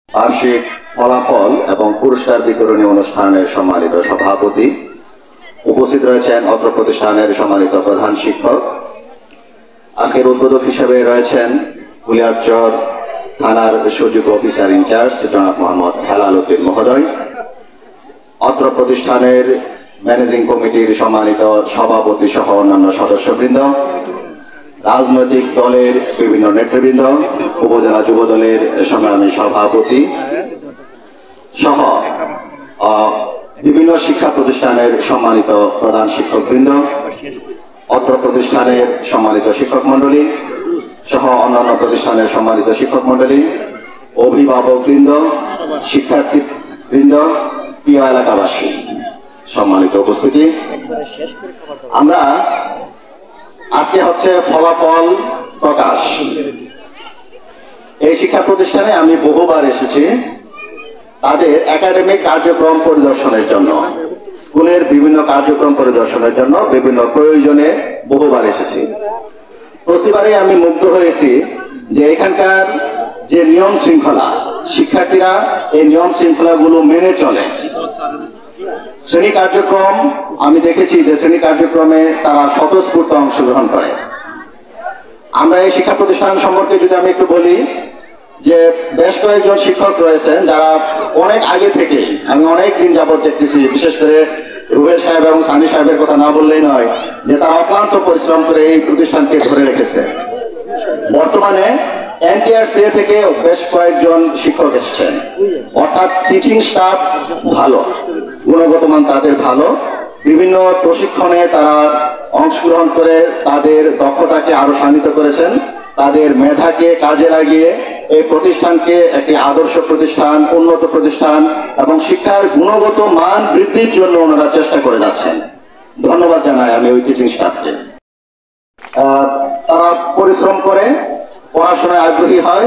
বার্ষিক ফলাফল এবং পুরস্কার বিতরণী অনুষ্ঠানের সম্মানিত সভাপতি, উপস্থিত রয়েছেন অত্র প্রতিষ্ঠানের সম্মানিত প্রধান শিক্ষক, আজকের উদ্বোধক হিসেবে রয়েছেন কুলিয়ারচর থানার সহযোগী অফিসার ইনচার্জ জনাব মোহাম্মদ হেলাল উদ্দিন মহোদয়, অত্র প্রতিষ্ঠানের ম্যানেজিং কমিটির সম্মানিত সভাপতি সহ অন্যান্য সদস্যবৃন্দ, রাজনৈতিক দলের বিভিন্ন নেতৃবৃন্দ, উপজেলা যুব দলের সংগ্রামী সভাপতি সহ বিভিন্ন শিক্ষা প্রতিষ্ঠানের সম্মানিত প্রধান শিক্ষকবৃন্দ, অত্র প্রতিষ্ঠানের সম্মানিত শিক্ষক মন্ডলী সহ অন্যান্য প্রতিষ্ঠানের সম্মানিত শিক্ষক মন্ডলী, অভিভাবকবৃন্দ, শিক্ষার্থীবৃন্দ, প্রিয় এলাকাবাসী, সম্মানিত উপস্থিতি, আমরা আজকে হচ্ছে ফলাফল প্রকাশ। এই শিক্ষা প্রতিষ্ঠানে আমি বহুবার এসেছি তাদের একাডেমিক কার্যক্রম পরিদর্শনের জন্য, স্কুলের বিভিন্ন কার্যক্রম পরিদর্শনের জন্য বিভিন্ন প্রয়োজনে বহুবার এসেছি। প্রতিবারে আমি মুগ্ধ হয়েছি যে এখানকার যে নিয়ম শৃঙ্খলা, শিক্ষার্থীরা এই নিয়ম শৃঙ্খলাগুলো মেনে চলে। শ্রেণী কার্যক্রম আমি দেখেছি যে শ্রেণী কার্যক্রমে তারা স্বতঃস্ফূর্ত অংশগ্রহণ করে। আমরা এই শিক্ষা প্রতিষ্ঠান সম্পর্কে যদি আমি একটু বলি, যে বেশ কয়েকজন শিক্ষক রয়েছেন যারা অনেক আগে থেকে, আমি অনেক দিন যাবত দেখতেছি, বিশেষ করে রুবেল সাহেব এবং সানি সাহেবের কথা না বললেই নয়, যে তারা অক্লান্ত পরিশ্রম করে এই প্রতিষ্ঠানকে ধরে রেখেছে। বর্তমানে এনটিআরসি থেকে বেশ কয়েকজন শিক্ষক এসেছেন, অর্থাৎ টিচিং স্টাফ ভালো, গুণগত মান তাদের ভালো। বিভিন্ন প্রশিক্ষণে তারা অংশগ্রহণ করে তাদের দক্ষতাকে আরো শানিত করেছেন, তাদের মেধাকে কাজে লাগিয়ে এই প্রতিষ্ঠানকে একটি আদর্শ প্রতিষ্ঠান, উন্নত প্রতিষ্ঠান এবং শিক্ষার গুণগত মান বৃদ্ধির জন্য ওনারা চেষ্টা করে যাচ্ছেন। ধন্যবাদ জানাই আমি ওই টিচিং স্টাফকে। তারা পরিশ্রম করে, পড়াশোনায় আগ্রহী হয়,